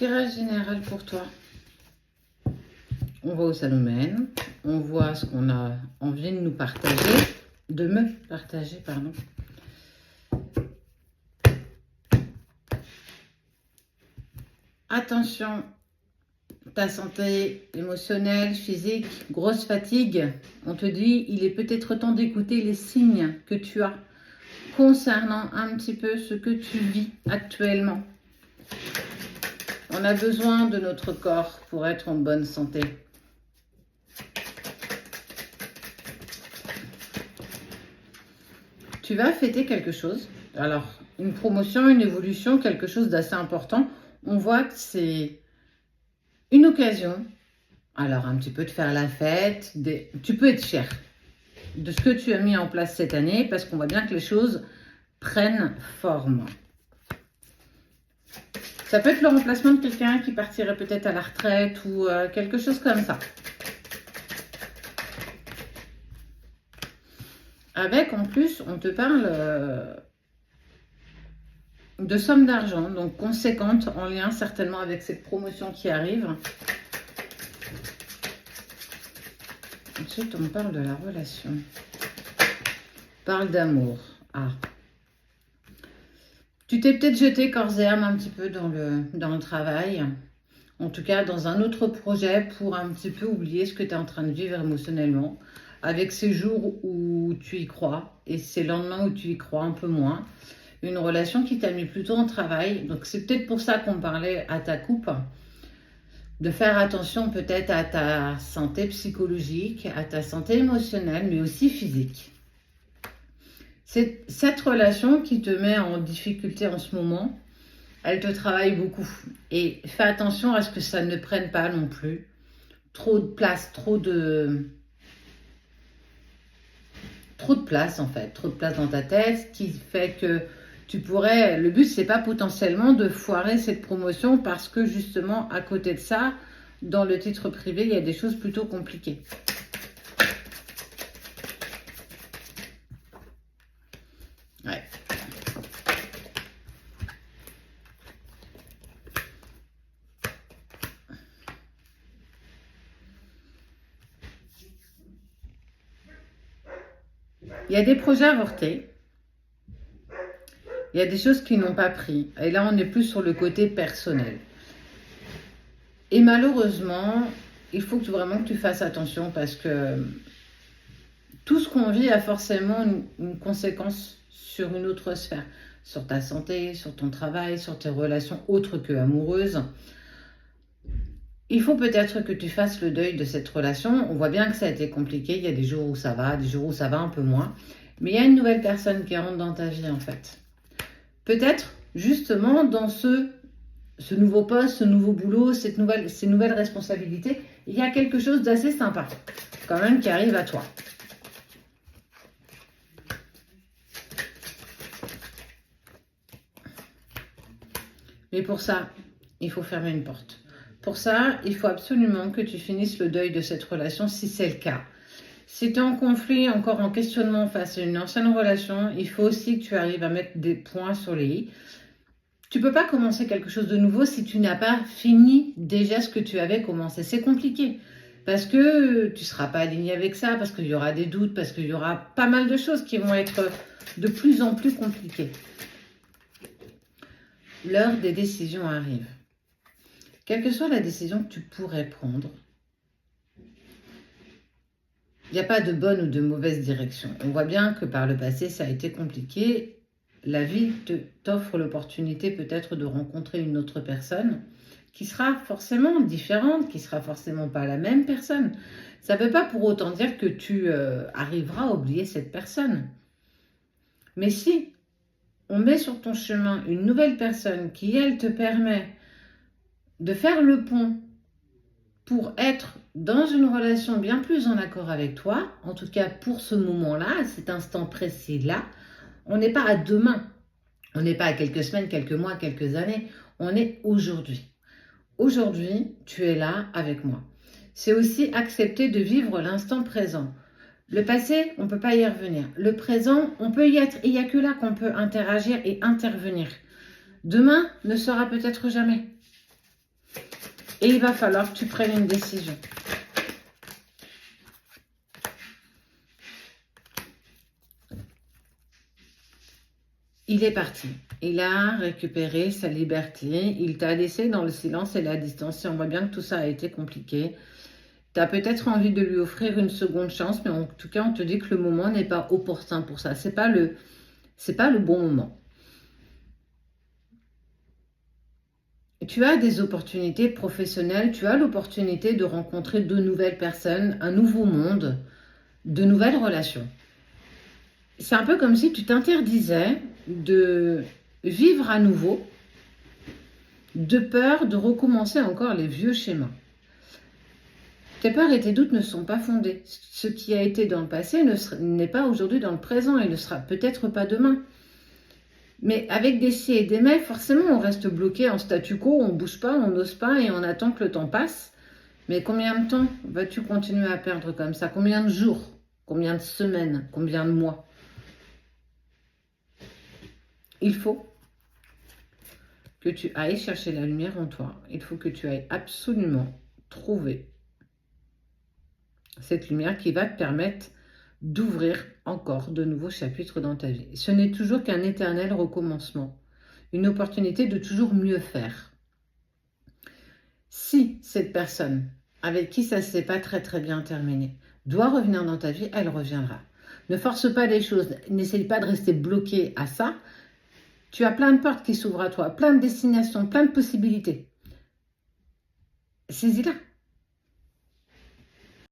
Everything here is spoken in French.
tirage général pour toi. On voit où ça nous mène. On voit ce qu'on a envie de nous partager. De me partager, pardon. Attention, ta santé émotionnelle, physique, grosse fatigue. On te dit, il est peut-être temps d'écouter les signes que tu as concernant un petit peu ce que tu vis actuellement. On a besoin de notre corps pour être en bonne santé. Tu vas fêter quelque chose. Alors, une promotion, une évolution, quelque chose d'assez important. On voit que c'est une occasion. Alors, un petit peu de faire la fête. Tu peux être fier de ce que tu as mis en place cette année parce qu'on voit bien que les choses prennent forme. Ça peut être le remplacement de quelqu'un qui partirait peut-être à la retraite ou quelque chose comme ça. Avec, en plus, on te parle de sommes d'argent, donc conséquentes, en lien certainement avec cette promotion qui arrive. Ensuite, on parle de la relation. On parle d'amour. Ah. Tu t'es peut-être jeté corps et âme un petit peu dans le travail. En tout cas, dans un autre projet pour un petit peu oublier ce que tu es en train de vivre émotionnellement. Avec ces jours où tu y crois et ces lendemains où tu y crois un peu moins. Une relation qui t'a mis plutôt en travail. Donc, c'est peut-être pour ça qu'on parlait à ta coupe. De faire attention peut-être à ta santé psychologique, à ta santé émotionnelle, mais aussi physique. C'est cette relation qui te met en difficulté en ce moment. Elle te travaille beaucoup. Et fais attention à ce que ça ne prenne pas non plus trop de place, trop de place en fait, trop de place dans ta tête, ce qui fait que tu pourrais, le but c'est pas potentiellement de foirer cette promotion parce que justement à côté de ça, dans le titre privé, il y a des choses plutôt compliquées. Ouais. Il y a des projets avortés. Il y a des choses qui n'ont pas pris. Et là, on est plus sur le côté personnel. Et malheureusement, il faut vraiment que tu fasses attention parce que tout ce qu'on vit a forcément une conséquence sur une autre sphère. Sur ta santé, sur ton travail, sur tes relations autres que amoureuses. Il faut peut-être que tu fasses le deuil de cette relation. On voit bien que ça a été compliqué. Il y a des jours où ça va, des jours où ça va un peu moins. Mais il y a une nouvelle personne qui rentre dans ta vie en fait. Peut-être justement dans ce nouveau poste, ce nouveau boulot, ces nouvelles responsabilités, il y a quelque chose d'assez sympa quand même qui arrive à toi. Mais pour ça, il faut fermer une porte. Pour ça, il faut absolument que tu finisses le deuil de cette relation si c'est le cas. Si tu es en conflit, encore en questionnement face à une ancienne relation, il faut aussi que tu arrives à mettre des points sur les i. Tu ne peux pas commencer quelque chose de nouveau si tu n'as pas fini déjà ce que tu avais commencé. C'est compliqué parce que tu ne seras pas aligné avec ça, parce qu'il y aura des doutes, parce qu'il y aura pas mal de choses qui vont être de plus en plus compliquées. L'heure des décisions arrive. Quelle que soit la décision que tu pourrais prendre, il n'y a pas de bonne ou de mauvaise direction. On voit bien que par le passé, ça a été compliqué. La vie t'offre l'opportunité peut-être de rencontrer une autre personne qui sera forcément différente, qui sera forcément pas la même personne. Ça ne veut pas pour autant dire que tu arriveras à oublier cette personne. Mais si on met sur ton chemin une nouvelle personne qui, elle, te permet de faire le pont pour être dans une relation bien plus en accord avec toi, en tout cas pour ce moment-là, à cet instant précis-là, on n'est pas à demain, on n'est pas à quelques semaines, quelques mois, quelques années, on est aujourd'hui. Aujourd'hui, tu es là avec moi. C'est aussi accepter de vivre l'instant présent. Le passé, on ne peut pas y revenir. Le présent, on peut y être. Il n'y a que là qu'on peut interagir et intervenir. Demain ne sera peut-être jamais. Et il va falloir que tu prennes une décision. Il est parti. Il a récupéré sa liberté. Il t'a laissé dans le silence et la distance. Et on voit bien que tout ça a été compliqué. Tu as peut-être envie de lui offrir une seconde chance, mais en tout cas, on te dit que le moment n'est pas opportun pour ça. C'est pas le bon moment. Tu as des opportunités professionnelles, tu as l'opportunité de rencontrer de nouvelles personnes, un nouveau monde, de nouvelles relations. C'est un peu comme si tu t'interdisais de vivre à nouveau, de peur de recommencer encore les vieux schémas. Tes peurs et tes doutes ne sont pas fondés. Ce qui a été dans le passé n'est pas aujourd'hui dans le présent et ne sera peut-être pas demain. Mais avec des si et des mais, forcément, on reste bloqué en statu quo, on ne bouge pas, on n'ose pas et on attend que le temps passe. Mais combien de temps vas-tu continuer à perdre comme ça? Combien de jours? Combien de semaines? Combien de mois? Il faut que tu ailles chercher la lumière en toi. Il faut que tu ailles absolument trouver cette lumière qui va te permettre d'ouvrir encore de nouveaux chapitres dans ta vie. Ce n'est toujours qu'un éternel recommencement, une opportunité de toujours mieux faire. Si cette personne avec qui ça ne s'est pas très bien terminé doit revenir dans ta vie, elle reviendra. Ne force pas les choses, n'essaye pas de rester bloqué à ça. Tu as plein de portes qui s'ouvrent à toi, plein de destinations, plein de possibilités. Saisis-la.